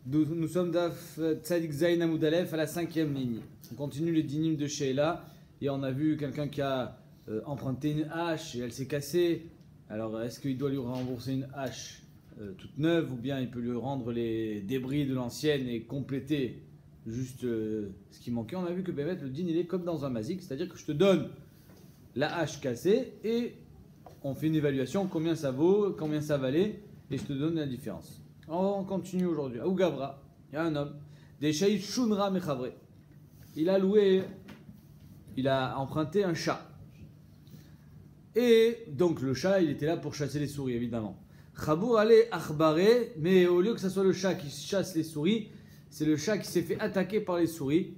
Nous sommes d'Af Tzadik Zayin Amoud Aleph à la 5e ligne. On continue les dynimes de Sheila. Et on a vu quelqu'un qui a emprunté une hache et elle s'est cassée. Alors est-ce qu'il doit lui rembourser une hache toute neuve ou bien il peut lui rendre les débris de l'ancienne et compléter juste ce qui manquait? On a vu que Bémet, le din il est comme dans un mazik, c'est-à-dire que je te donne la hache cassée et on fait une évaluation, combien ça vaut, combien ça valait et je te donne la différence. On continue aujourd'hui. À Ougavra, il y a un homme, des Shaïd Shunra Mechavre. Il a emprunté un chat. Et donc le chat, il était là pour chasser les souris, évidemment. Chabour allait akhbaré, mais au lieu que ce soit le chat qui chasse les souris, c'est le chat qui s'est fait attaquer par les souris.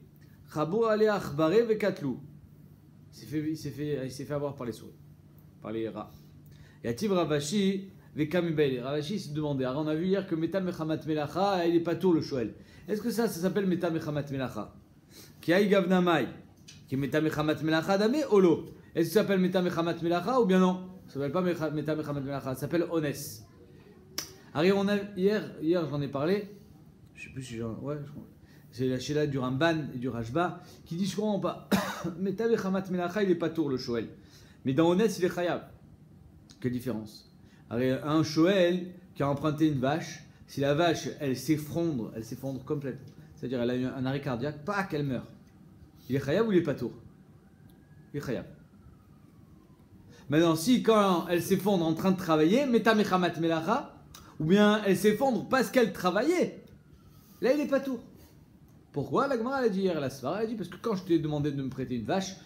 Chabour allait akhbaré vekatlou. Il s'est fait avoir par les souris, par les rats. Et Ativ Ravashi vekamibeil. Ravashi s'est demandé. Alors on a vu hier que Meta Mechamat Melacha, il est pas tout le Shoel. Est-ce que ça s'appelle Meta Mechamat Melacha? Qui aïe gavnamai, qui est Meta Mechamat Melacha dame olo. Est-ce que ça s'appelle Meta Mechamat Melacha ou bien non? Ça s'appelle pas Meta Mechamat Melacha, ça s'appelle Ones. Alors on a, hier j'en ai parlé, je sais plus si j'en... Ouais, je crois. C'est la Sheila du Ramban et du Rashba qui dit je comprends pas. Meta Mechamat Melacha il est pas tour le Shoel. Mais dans Ones il est Chayav. Quelle différence? Alors un Shoel qui a emprunté une vache, si la vache elle s'effondre complètement. C'est-à-dire elle a eu un arrêt cardiaque, pas qu'elle meurt. Il est Chayav ou il est pas tour? Il est Chayav. Maintenant, si quand elle s'effondre en train de travailler, Meta Mechamat Melacha, ou bien elle s'effondre parce qu'elle travaillait, là il est pas tour. Pourquoi? La Gemara elle a dit hier, la Svara elle a dit parce que quand je t'ai demandé de me prêter une vache,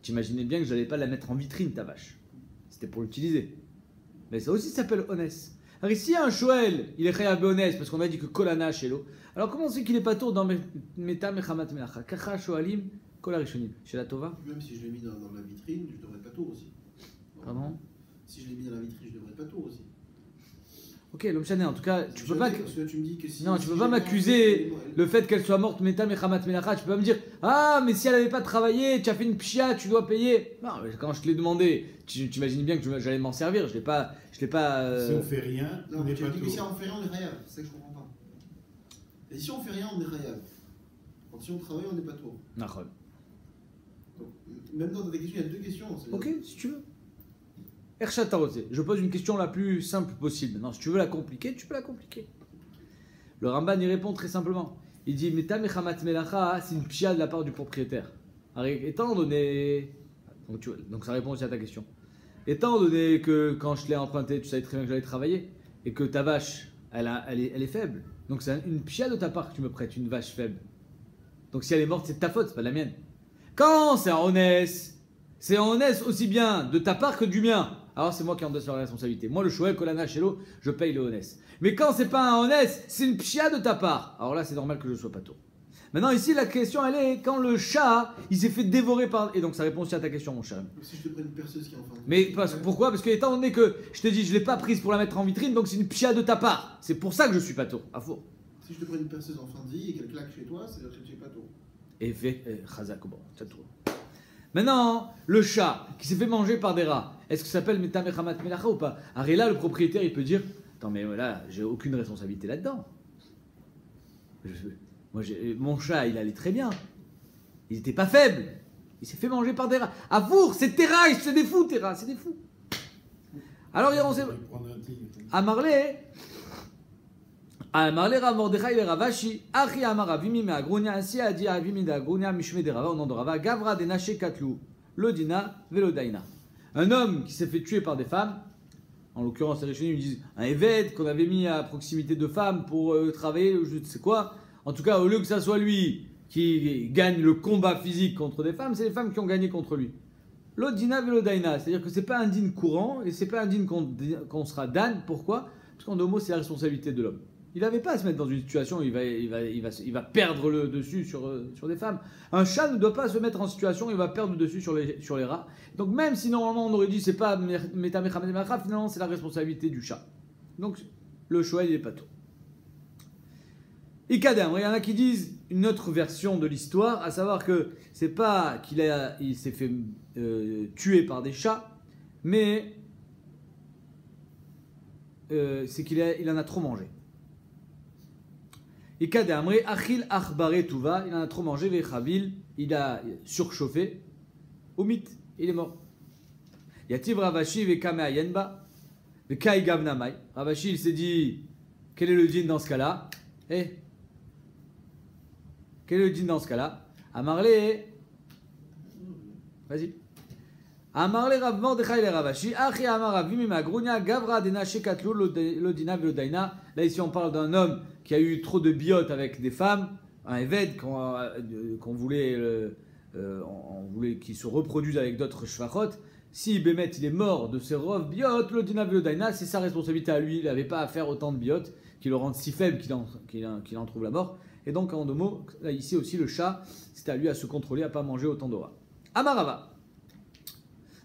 t'imaginais bien que je n'allais pas la mettre en vitrine ta vache. C'était pour l'utiliser. Mais ça aussi s'appelle Onès. Alors ici un Shoel, il est Chayav Onès parce qu'on a dit que Kolana chez l'eau. Alors comment c'est qu'il est pas tour dans Meta Mechamat Melacha? Kacha Shoalim Kolarishonim. Chez la Tova? Même si je l'ai mis dans la vitrine, je devrais pas tour aussi. Pardon? Si je l'ai mis dans la vitrine, je devrais pas tour aussi. Ok, l'homme chané, en tout cas, tu peux pas. Parce que tu me dis que si, non, si tu peux j'ai pas pas m'accuser fait- le fait qu'elle soit morte, Meta Mechamat Melacha. Tu peux pas me dire, ah, mais si elle avait pas travaillé, tu as fait une pshia, tu dois payer. Non, mais quand je te l'ai demandé, tu imagines bien que j'allais m'en servir. Je l'ai pas. Si on fait rien, Non, on mais n'est tu pas me dis que tout. si on fait rien, on est Chayav. C'est ça que je comprends pas. Et si on fait rien, on est Chayav. Quand si on travaille, on n'est pas tour. Nachol. Donc, même dans tes questions, il y a deux questions. C'est- Ok, si tu veux. Erchat Arosé. Je pose une question la plus simple possible. Non, si tu veux la compliquer, tu peux la compliquer. Le Ramban y répond très simplement. Il dit Meta Mechamat Melacha, c'est une pshia de la part du propriétaire. Alors, étant donné. Donc ça répond aussi à ta question. Étant donné que quand je l'ai emprunté, tu savais très bien que j'allais travailler, et que ta vache, elle est faible. Donc c'est une pshia de ta part que tu me prêtes, une vache faible. Donc si elle est morte, c'est de ta faute, c'est pas de la mienne. Quand c'est en honnête, c'est en honnête aussi bien de ta part que du mien. Alors c'est moi qui endosse la responsabilité. Moi, le Shoel, Kolana, Shelo, je paye le honnête. Mais quand c'est pas un honnête, c'est une pshia de ta part. Alors là, c'est normal que je sois pas tôt. Maintenant, ici, la question, elle est quand le chat, il s'est fait dévorer par. Et donc, ça répond aussi à ta question, mon cher. Si je te prends une perceuse qui est en fin de Mais pourquoi? Parce que, étant donné que je te dis, je l'ai pas prise pour la mettre en vitrine, donc c'est une pshia de ta part. C'est pour ça que je suis pas tôt. À faux. Si je te prends une perceuse en fin de vie et qu'elle claque chez toi, c'est-à-dire que tu n'es pas tour. Et fait Chazak, bon, ça tourne. Maintenant, le chat qui s'est fait manger par des rats, est-ce que ça s'appelle Meta Mechamat Melacha ou pas? Alors là, le propriétaire, il peut dire, attends, mais là, j'ai aucune responsabilité là-dedans. Mon chat, il allait très bien. Il n'était pas faible. Il s'est fait manger par des rats. Avour, c'est tes rats, c'est des fous, tes rats, c'est des fous. Alors, on s'est... Amarle Rav Mordechai le Ravashi, Achi Amar Avimi me Agrunia, Asi Adi Avimi de Agrunia, Mishme de Rava, au nom de Rava, Gavra de Nache Katlou, Lodina, Velodaina. Un homme qui s'est fait tuer par des femmes, en l'occurrence les Rishonim disent un évêque qu'on avait mis à proximité de femmes pour travailler, je ne sais quoi. En tout cas, au lieu que ça soit lui qui gagne le combat physique contre des femmes, c'est les femmes qui ont gagné contre lui. Lodina, Velodaina, c'est-à-dire que c'est pas un dîne courant et c'est pas un dîne qu'on sera dan. Pourquoi? Parce qu'en deux mots, c'est la responsabilité de l'homme. Il n'avait pas à se mettre dans une situation où il va perdre le dessus sur des femmes. Un chat ne doit pas se mettre en situation où il va perdre le dessus sur les rats. Donc même si normalement on aurait dit c'est pas Meta Mechamat Melacha, finalement c'est la responsabilité du chat. Donc le Shoel il est pas tout. Ikadam, il y en a qui disent une autre version de l'histoire, à savoir que c'est pas qu'il s'est fait tuer par des chats, mais c'est qu'il en a trop mangé. Ikade Amré, Achil Achbare Tuva, il en a trop mangé, Vechavil, il a surchauffé, Umit, il est mort. Yativ Ravashi Vekame Ayenba, Vekai Gavnamai. Ravashi, il s'est dit, quel est le din dans ce cas-là? Eh, quel est le din dans ce cas-là? Amarle, vas-y. Amarle Rav Mordechai le Ravashi, Achi Amar Avimi Magrunia, Gavra Dena Shekatlu Lodina Velodaina. Là, ici, on parle d'un homme qui a eu trop de biotes avec des femmes, un évêque qu'on voulait, on voulait qu'il se reproduise avec d'autres shvachot. Si Bémet il est mort de ses rov biotes, Lodina Velodaina, c'est sa responsabilité à lui. Il n'avait pas à faire autant de biotes qui le rendent si faible qu'il en trouve la mort. Et donc, en deux mots, là, ici aussi, le chat, c'était à lui à se contrôler, à ne pas manger autant d'ora. Amarava.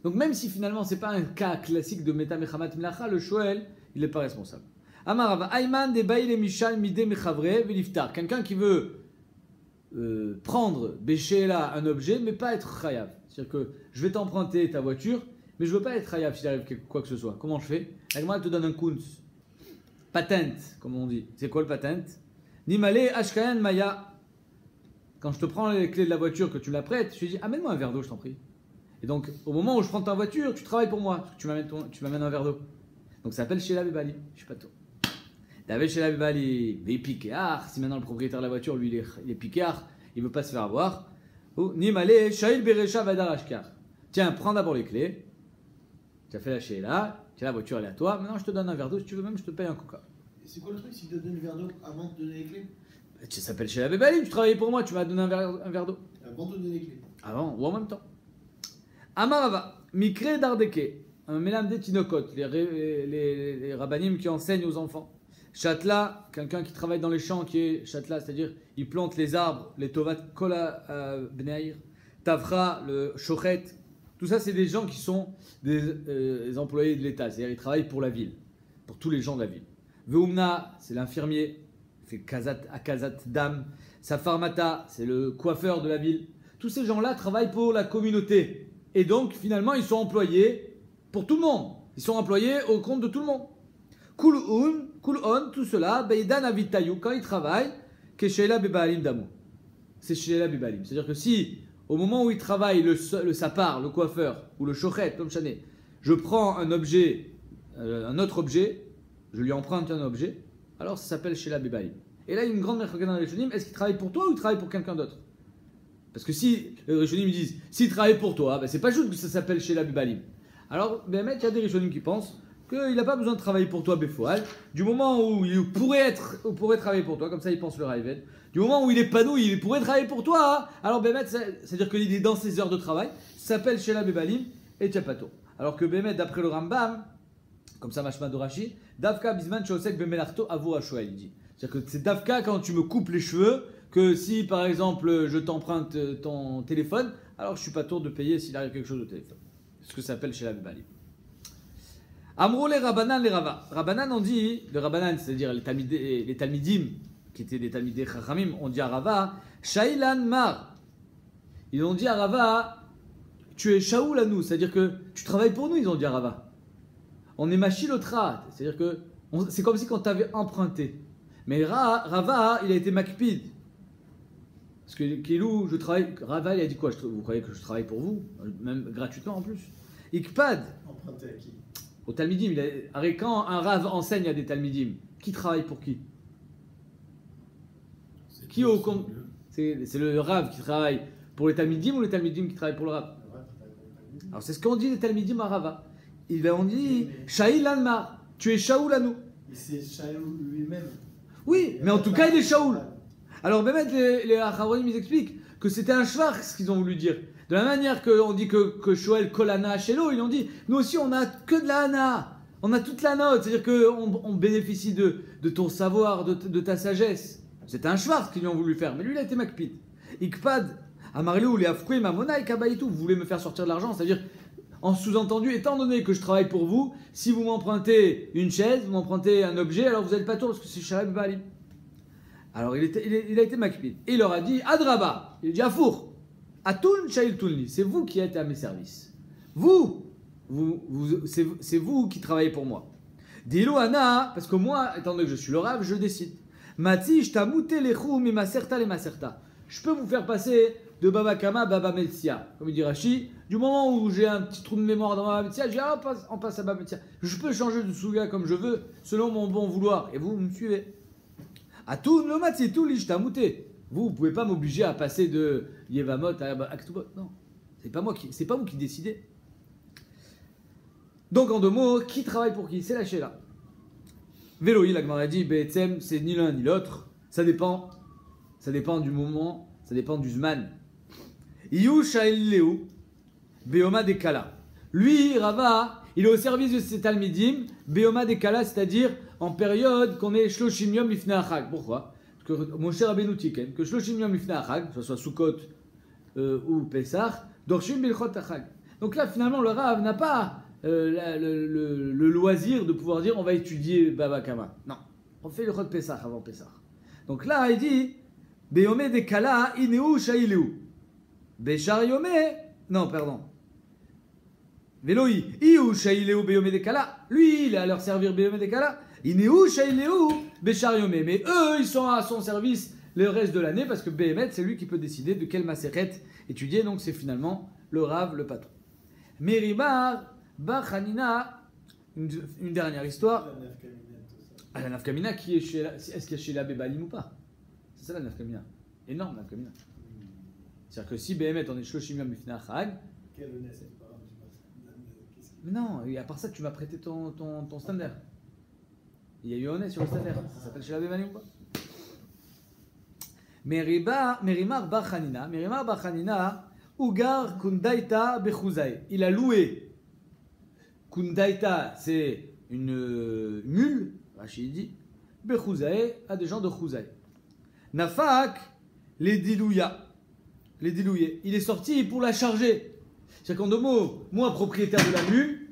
Donc même si finalement c'est pas un cas classique de Meta Mechamat Milacha, le Shoel, il n'est pas responsable. Amarava, Ayman de Baïle Mishal Mide Mechavre Veliftar. Quelqu'un qui veut prendre Béchéla un objet, mais pas être Chayav. C'est-à-dire que je vais t'emprunter ta voiture, mais je ne veux pas être Chayav s'il arrive quoi que ce soit. Comment je fais? La Gemara te donne un kunz. Patent, comme on dit. C'est quoi le patent? Nimale Ashkayan Maya. Quand je te prends les clés de la voiture, que tu me la prêtes, je te dis amène-moi un verre d'eau, je t'en prie. Et donc, au moment où je prends ta voiture, tu travailles pour moi. Tu m'amènes un verre d'eau. Donc, ça s'appelle Sheila Bebali. Je suis pas tôt. David Sheila Bebali, il est piquéard. Si maintenant le propriétaire de la voiture, lui, il est piquéard, il ne veut pas se faire avoir. Ou Nimale, Shail Berecha Vadar Ashkar. Tiens, prends d'abord les clés. Tu as fait la Sheila. Tiens, la voiture, elle est à toi. Maintenant, je te donne un verre d'eau. Si tu veux même, je te paye un coca. Et c'est quoi le truc si tu te donnes le verre d'eau avant de te donner les clés? Ça s'appelle Sheila Bebali. Tu travaillais pour moi, tu m'as donné un verre d'eau. Avant de te donner les clés. Avant ou en même temps. Amarava, Mikre Dardeke, un mélam des tinokot, les rabbanim qui enseignent aux enfants. Chatla, quelqu'un qui travaille dans les champs, qui est chatla, c'est-à-dire il plante les arbres, les tovat kola bneir, tavra, le shochet. Tout ça, c'est des gens qui sont des employés de l'État, c'est-à-dire ils travaillent pour la ville, pour tous les gens de la ville. Veumna, c'est l'infirmier, il fait akazat dam. Safarmata, c'est le coiffeur de la ville. Tous ces gens-là travaillent pour la communauté. Et donc, finalement, ils sont employés pour tout le monde. Ils sont employés au compte de tout le monde. Kul'on, tout cela, Beidan Avitayou, quand ils travaillent, que Sheila Bebalim Damou. C'est Sheila Bebalim. C'est-à-dire que si, au moment où ils travaillent, le sapar, le coiffeur, ou le shochet, comme chané, je prends un objet, un autre objet, je lui emprunte un objet, alors ça s'appelle Sheila Bebalim. Et là, il y a une grande merchaka dans les Rishonim, est-ce qu'il travaille pour toi ou il travaille pour quelqu'un d'autre? Parce que si les Rishonim disent, s'il travaille pour toi, ben c'est pas juste que ça s'appelle Sheila Bebalim. Alors, il y a des Rishonim qui pensent qu'il n'a pas besoin de travailler pour toi, Befoal. Du moment où il pourrait travailler pour toi, comme ça il pense le Raïved. Du moment où il est panouille, il pourrait travailler pour toi. Hein. Alors, c'est-à-dire qu'il est dans ses heures de travail, ça s'appelle Sheila Bebalim et Tchapato. Alors que Bémet, d'après le Rambam, comme ça, Mashma Dorashi, Davka Bisman Shosek Bemelarto Avour Shoel, il dit. C'est-à-dire que c'est Davka quand tu me coupes les cheveux. Que si par exemple je t'emprunte ton téléphone, alors je suis pas tour de payer s'il arrive quelque chose au téléphone. C'est ce que ça s'appelle chez la Bibali. Amrou les Rabbanan les Rava. Rabbanan on dit, le Rabbanan c'est-à-dire les Talmidim, qui étaient des Talmidei Chachamim, on dit à Rava, Shailan Mar. Ils ont dit à Rava, tu es Shaoul à nous, c'est-à-dire que tu travailles pour nous, ils ont dit à Rava. On est Machilotra, c'est-à-dire que c'est comme si on t'avait emprunté. Mais Rava, il a été Makpid. Parce que Kilou, je travaille. Rava, il a dit quoi? Vous croyez que je travaille pour vous? Même gratuitement en plus. Ikpad. Emprunté à qui? Au Talmidim. Quand un Rav enseigne à des Talmidim, qui travaille pour qui? Qui au compte? C'est le Rav qui travaille pour les Talmidim ou les Talmidim qui travaillent pour le Rav? Alors c'est ce qu'on dit les Talmidim à Rava. On dit Shaïl Alma, tu es Shaoul à nous. C'est Shaoul lui-même. Oui, mais en tout cas il est Shaoul. Alors, même les Acharonim, ils expliquent que c'était un shvar, ce qu'ils ont voulu dire. De la manière qu'on dit que Shoel kolana chez l'eau, ils ont dit, nous aussi, on n'a que de la hana. On a toute la note. C'est-à-dire qu'on bénéficie de ton savoir, de ta sagesse. C'était un shvar, ce qu'ils ont voulu faire. Mais lui, il a été makpid. Ikpad, amarlou, les afkouim, amona, kabaïtou. Vous voulez me faire sortir de l'argent. C'est-à-dire, en sous-entendu, étant donné que je travaille pour vous, si vous m'empruntez une chaise, vous m'empruntez un objet, alors vous n'êtes pas tour parce que c'est Shalab Balim. Alors il a été makpid. Et il leur a dit Adraba, il dit Afour, Atun Shail Tulni, c'est vous qui êtes à mes services. C'est vous qui travaillez pour moi. Dilo Ana, parce que moi, étant donné que je suis le Rav, je décide. Mati, mouté les chou, mi maserta les maserta. Je peux vous faire passer de Baba Kama à Baba Metzia. Comme il dit Rashi, du moment où j'ai un petit trou de mémoire dans Baba Metzia, j'ai on passe à Baba Metzia. Je peux changer de souga comme je veux, selon mon bon vouloir. Et vous me suivez. À tout, le Mati, tout l'ishtamouté. Vous ne pouvez pas m'obliger à passer de Yevamot à Aktubot. Non, c'est pas vous qui décidez. Donc en deux mots, qui travaille pour qui? C'est la Sheila. Véloï, la Gemara dit, Be'etzem, c'est ni l'un ni l'autre. Ça dépend du moment, ça dépend du Zman. Iyu Shaileu, Beoma Dekala. Lui, Rava, il est au service de ses Talmidim, Beoma Dekala, c'est-à-dire en période qu'on est Shloshim Yom Lifnei Achag. Pourquoi? Parce que mon cher Rabbeinu Tiken, que Shloshim Yom Lifnei Achag, que ce soit Sukkot ou Pesach, Dorshim Bilchot Achag. Donc là, finalement, le Rav n'a pas le loisir de pouvoir dire on va étudier Baba Kama. Non, on fait le Chot Pesach avant Pesach. Donc là, il dit Beome Dekala Ineu Shaileu. Bechar Yome. Non, pardon. Veloi. Iu Shaileu Beome Dekala. Lui, il est à leur servir Beome Dekala. Ineu Shaileu Bechar Yome. Mais eux, ils sont à son service le reste de l'année parce que Behemet, c'est lui qui peut décider de quel Maseret étudier. Donc c'est finalement le Rav, le patron. Merimar. Bachanina, une dernière histoire. La nafkamina qui est chez est-ce qu'il y a chez la Bébalim ou pas? C'est ça la nafkamina. Énorme nafkamina. C'est-à-dire que si Béhémet on est Shloshim Yom Lifnei Achag. Mais non, et à part ça tu m'as prêté ton standard. Il y a eu honnête sur le standard. Ça s'appelle chez la Bébalim ou pas? Merimar Bachanina, Ugar Kundaita Bechuzai. Il a loué. Kundaita, c'est une mule, Rachid dit, Bechouzae, à des gens de Chouzae. Nafak, les dilouya, il est sorti pour la charger. C'est qu'en deux mots, moi, propriétaire de la mule,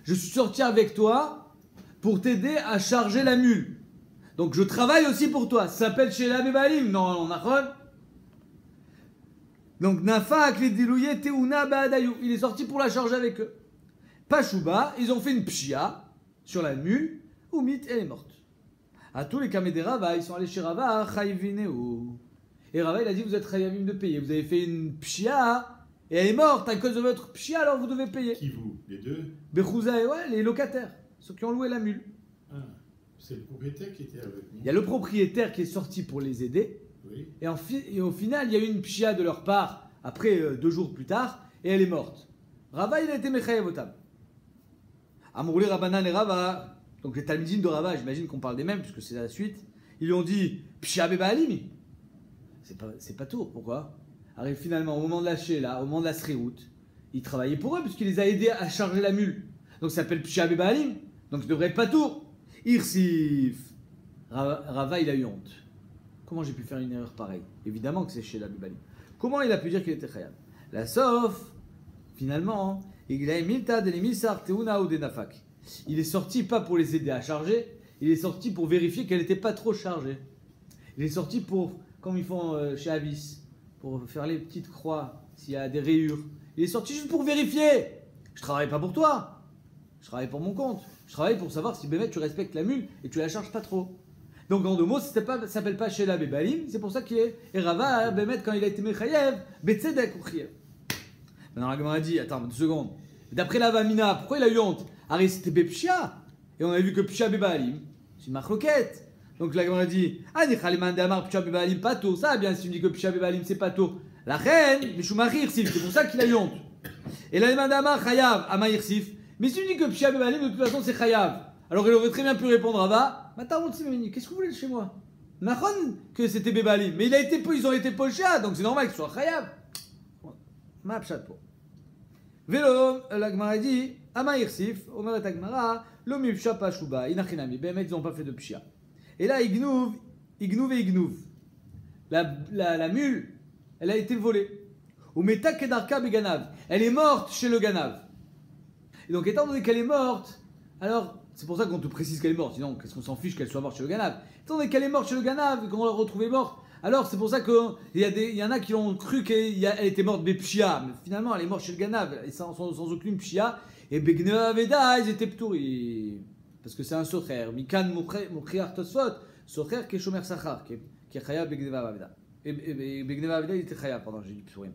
je suis sorti avec toi pour t'aider à charger la mule. Donc je travaille aussi pour toi. Ça s'appelle chez la Bébalim, non, on a. Donc Nafak, les dilouya, Teuna Baadayou, il est sorti pour la charger avec eux. Pachouba, ils ont fait une pshia sur la mule, Oumit, elle est morte. À tous les camés des Rava, ils sont allés chez Rava, Chayvineu. Et Rava, il a dit vous êtes Chayavim de payer. Vous avez fait une pshia et elle est morte à cause de votre pshia, alors vous devez payer. Qui vous? Les deux? Bechouza, ouais, les locataires, ceux qui ont loué la mule. Ah, c'est le propriétaire qui était avec nous. Il y a le propriétaire qui est sorti pour les aider. Oui. Et au final, il y a eu une pshia de leur part, après 2 jours plus tard, et elle est morte. Rava, il a été Mechayavotam. Amourli Rabbanan et Rava, donc les Talmidim de Rava, j'imagine qu'on parle des mêmes, puisque c'est la suite, ils lui ont dit Pshia Bebalim. C'est pas tout, pourquoi? Alors finalement, au moment de la Sheila, au moment de la Srihout, il travaillait pour eux, puisqu'il les a aidés à charger la mule. Donc ça s'appelle Pshia Bebalim, donc il devrait être pas tout. Irsif. Rava, il a eu honte. Comment j'ai pu faire une erreur pareille? Évidemment que c'est chez la Bebalim. Comment il a pu dire qu'il était Khayab? La Sof, finalement, il est sorti pas pour les aider à charger, il est sorti pour vérifier qu'elle n'était pas trop chargée. Il est sorti pour, comme ils font chez Avis, pour faire les petites croix s'il y a des rayures. Il est sorti juste pour vérifier. Je travaille pas pour toi, je travaille pour mon compte. Je travaille pour savoir si Bémet tu respectes la mule et tu la charges pas trop. Donc en deux mots, ça s'appelle pas chez la Bébalim, c'est pour ça qu'il est. Et Rava, Bémet, quand il a été Mechayev, Betzedek ou Chayev. Maintenant, la Gemara a dit, attends, 2 secondes. D'après la Vamina, pourquoi il a eu honte? Arrête, c'était Bepshia. Et on a vu que Pshia Bebalim, c'est une marloquette. Donc la Gemara a dit, Pshia Bebalim, pas tôt. Ça, bien, si tu me dis que Pshia Bebalim, c'est pas tôt. La reine, Mishumachir Sif, c'est pour ça qu'il a eu honte. Et la Demandama, Chayav, Amaïr Sif. Mais si tu me dis que Pshia Bebalim, de toute façon, c'est Chayav. Alors il aurait très bien pu répondre à Va, Mataron Tsimeni, qu'est-ce que vous voulez de chez moi? Nahon, que c'était Bebalim. Mais ils ont été Pochia, donc c'est normal qu'ils soient Chayav. Ma pshat pour. Vélo, la Gemara dit, Amaïr Sif, Omeret Agmara, Lomi Psha Pashuba, Inachinami, Bémet, ils n'ont pas fait de Pshia. Et là, Ignuv. La mule, elle a été volée. Ou Meta Kedarka Beganav, elle est morte chez le Ganav. Et donc, étant donné qu'elle est morte, alors, c'est pour ça qu'on te précise qu'elle est morte, sinon, qu'est-ce qu'on s'en fiche qu'elle soit morte chez le Ganav? Étant donné qu'elle est morte chez le Ganav et qu'on l'a retrouvée morte, alors c'est pour ça qu'il y en a qui ont cru qu'elle était morte de Pshia, mais finalement elle est morte chez le Ganav, et sans aucune Pshia, et Begneva Veda, ils étaient ptouri. Parce que c'est un socher. Mikan Mokriar Tosfot, Socher qui est Shomer Sachar, qui est Chayav Begneva Aveda. Et Begneva Aveda, il était Chayav, pardon, j'ai dit Psurim.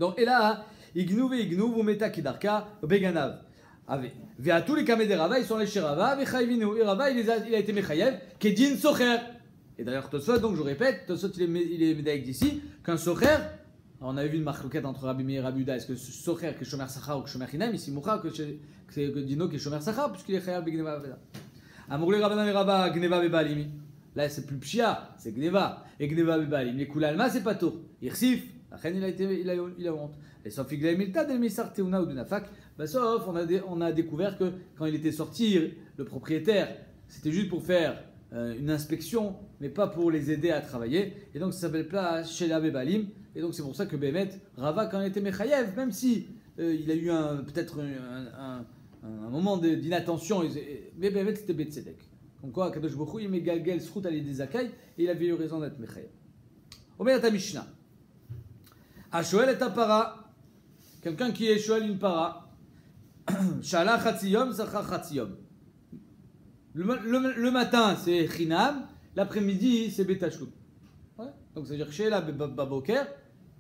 Donc, et là, Ignou ou Meta Kidarka, Beganav. À tous les kamés des Rava, ils sont allés chez Rava, et Rava, il a été Mechayev, qui est Din Socher. Et d'ailleurs, Tosfot, donc je répète, Tosfot, il est médaillé d'ici, qu'un Socher, on avait vu une marloquette entre Rabbi Meir et Rabbi Uda, est-ce que Socher qui est Shomer Sachar ou que Shomer Hinam, ici Moucha, que Dino qui est Shomer Sachar, puisqu'il est Chayav Begneva Aveda. Amourle Rabbanan et Rabba, Gneva Bebalim. Là, c'est plus Pshia, c'est Gneva. Et Gneva Bebalim. Les Koulalma, c'est pas tout. Irsif, la reine, il a honte. Et sauf qu'il a Milta, del Misar Teuna ou de Nafak, bah, sauf, on a découvert que quand il était sorti, le propriétaire, c'était juste pour faire une inspection, mais pas pour les aider à travailler. Et donc, ça s'appelle pas chez la Bebalim. Et donc, c'est pour ça que Bémet, Rava, quand il était Mechayev, même si il a eu peut-être un moment d'inattention, mais Bémet, c'était Betzedek. Comme quoi, Kadosh Bokhu, il met Galgel, Srout, Ali des Zakai, et il avait eu raison d'être Mechayev. Omer ta Mishnah. Ashoel est un para. Quelqu'un qui est Shoel une para. Shala Chatziyom, Sacha Chatziyom. Le matin, c'est Chinam. L'après-midi, c'est Betachloum. Ouais. Donc, c'est-à-dire Sheila Baboker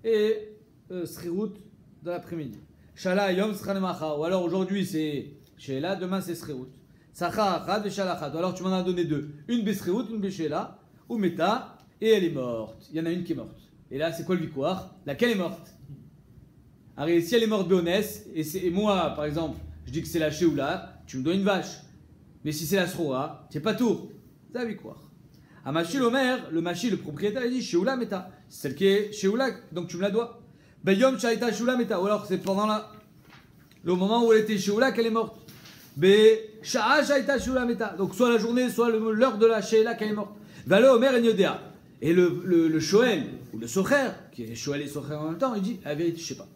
et Srirut de l'après-midi. Shala Yom Sranemacha. Ou alors aujourd'hui, c'est Sheila, demain, c'est Srirut. Sacha Achad et Shala Achad. Ou alors tu m'en as donné deux. Une Besrirut, une Beshela, ou Meta, et elle est morte. Il y en a une qui est morte. Et là, c'est quoi le victoire? Laquelle est morte? Alors, si elle est morte Béonès, et moi, par exemple, je dis que c'est la Sheoula, tu me dois une vache. Mais si c'est la Sroa, c'est pas tout. C'est la victoire. À Machi l'Omer, le propriétaire, il dit Sheoula Meta. C'est celle qui est Sheoula, donc tu me la dois. Bayom Shaita Sheoula Meta. Ou alors c'est pendant le moment où elle était Sheoula qu'elle est morte. Sha'a Shaita Sheoula Meta. Donc soit la journée, soit l'heure de la Sheoula qu'elle est morte. Valo Omer et Nyodea. Et le Shoel, ou le Socher, qui est Shoel et Socher en même temps, il dit la vérité, je sais pas.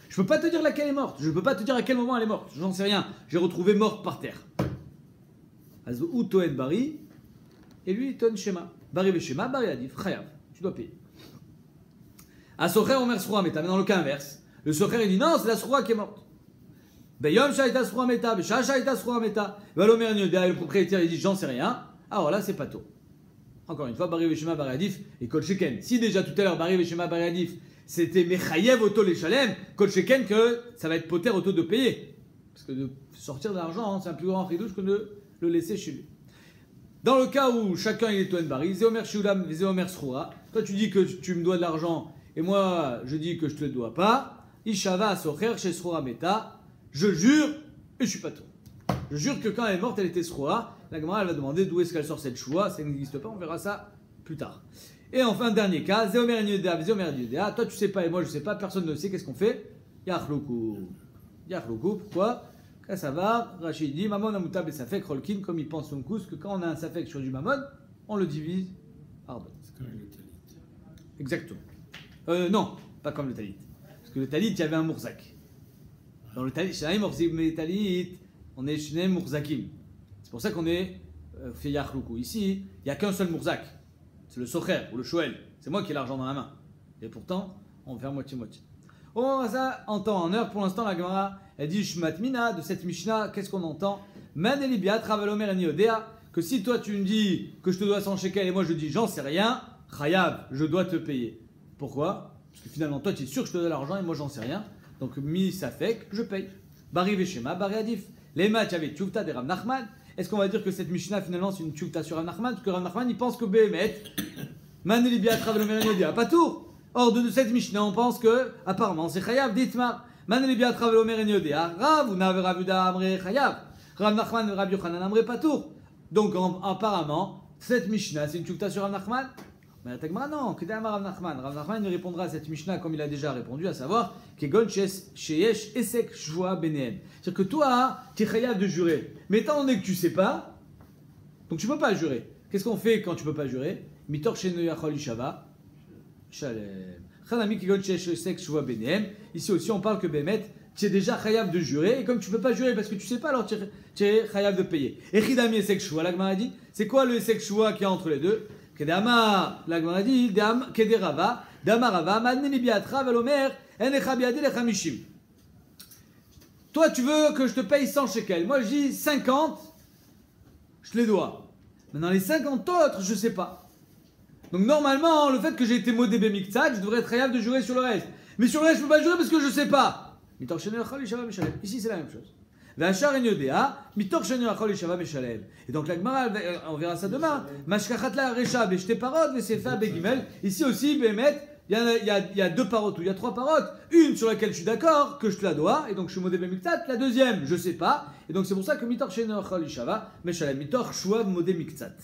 Je peux pas te dire laquelle est morte. Je peux pas te dire à quel moment elle est morte. J'en sais rien. J'ai retrouvé morte par terre. Ou Toen Bari. Et lui, Ton Shema. Bari Veshema, Bari Adif, Chayav. Tu dois payer. À Socher, Omer Sroa Meta. Mais dans le cas inverse, le Socher, il dit non, c'est la Sroa qui est morte. Beyom Shaita Sroa Meta, Besha Shaita Sroa Meta. Valomer Nyodea, le propriétaire, il dit j'en sais rien. Alors là, c'est pas tôt. Encore une fois, Bari Veshema, Bari Adif et Kol Sheken. Si déjà tout à l'heure, Bari Veshema, Bari Adif, c'était Mechayev Auto les Shalem, Kol Sheken, que ça va être poter auto de payer. Parce que de sortir de l'argent, c'est un plus grand ridouche que de le laisser chez lui. Dans le cas où chacun il est Toen Bari, Zéomer Shiulam, Zéomer Sroa, toi tu dis que tu me dois de l'argent et moi je dis que je te le dois pas, Ishava Socher chez Sroa Meta, je jure et je suis pas tout. Je jure que quand elle est morte, elle était Sroa. La Gemara elle va demander d'où est-ce qu'elle sort cette choua, ça n'existe pas, on verra ça plus tard. Et enfin, dernier cas, Zéomer Nyodea, Zéomer Nyodea, toi tu sais pas et moi je sais pas, personne ne sait, qu'est-ce qu'on fait? Yachloukou. Yachloukou, pourquoi? Là, ça va, Rachid dit, Mamon Amoutab et Safek Rolkin, comme il pense son cous, que quand on a un Safek sur du Mamon, on le divise par deux. C'est comme le talit. Exactement. Non, pas comme le talit. Parce que le talit, il y avait un Mourzak. Dans le talit, chez les talit, on est chez les Mourzakim. C'est pour ça qu'on est fait Yachloukou. Ici, il n'y a qu'un seul Mourzak. C'est le Socher ou le Shoel. C'est moi qui ai l'argent dans la main. Et pourtant, on va faire moitié-moitié. On va ça en temps, en heure. Pour l'instant, la Gemara, elle dit Shmat Mina, de cette Mishnah, qu'est-ce qu'on entend? Manelibia, Travalomer et Niodea, que si toi tu me dis que je te dois 100 shekels et moi je dis j'en sais rien, Chayav, je dois te payer. Pourquoi? Parce que finalement, toi tu es sûr que je te dois l'argent et moi j'en sais rien. Donc, mi Safek, je paye. Bari Veshema, Bari Adif. Les matchs avec Tchouvta des Rav Nachman. Est-ce qu'on va dire que cette Mishnah finalement c'est une Tchouvta sur Rav Nachman? Parce que Rav Nachman il pense que Behemet, Manelibia, Travalomer et Niodea, pas tout. Or, de cette Mishnah, on pense que, apparemment, c'est Chayav, dites-moi. Manelibia Travalomer et Niodea, Rav, ou Nave Ravuda Amre Chayav. Rav Nachman et Rav Yochanan Amre Patour. Donc, apparemment, cette Mishnah, c'est une tchoukta sur Rav Nachman. Mais la Tagmara, non, Kedama Rav Nachman. Rav Nachman ne répondra à cette Mishnah comme il a déjà répondu, à savoir, Kegon Sheyesh Esek Shvoa Benehem. C'est-à-dire que toi, tu es Chayav de jurer. Mais étant donné que tu sais pas, donc tu peux pas jurer. Qu'est-ce qu'on fait quand tu peux pas jurer? Mitor Sheno Yachol Ishava. Ici aussi, on parle que Bémet, tu es déjà chayav de jurer, et comme tu ne peux pas jurer parce que tu ne sais pas, alors tu es chayav de payer. Et Chidami Esek Shua, la Gemara dit, c'est quoi le Esek Shua qui est entre les deux? Kedama, la Gemara dit, Kederava, Damarava, Madneni Biatra, Velomer, Enecha Biadi Lechamishim. Toi, tu veux que je te paye 100 shekels. Moi, je dis 50, je te les dois. Maintenant, les 50 autres, je sais pas. Donc, normalement, le fait que j'ai été modé bemiktsat, je devrais être capable de jurer sur le reste. Mais sur le reste, je peux pas jurer parce que je sais pas. Mitor shenu achol yishava meshalem. Ici, c'est la même chose. V'achar en yodea, mitor shenu achol yishava meshalem. Et donc, la Gemara, on verra ça demain. Mashkachat la recha b'shte parot v'sefa begimel. Ici aussi, Bémet, il y a deux parottes ou il y a trois parottes. Une sur laquelle je suis d'accord, que je te la dois, et donc je suis modé bemiktsat. La deuxième, je sais pas. Et donc, c'est pour ça que mitor shenu achol yishava meshalem. Mitor shua modé miktsat.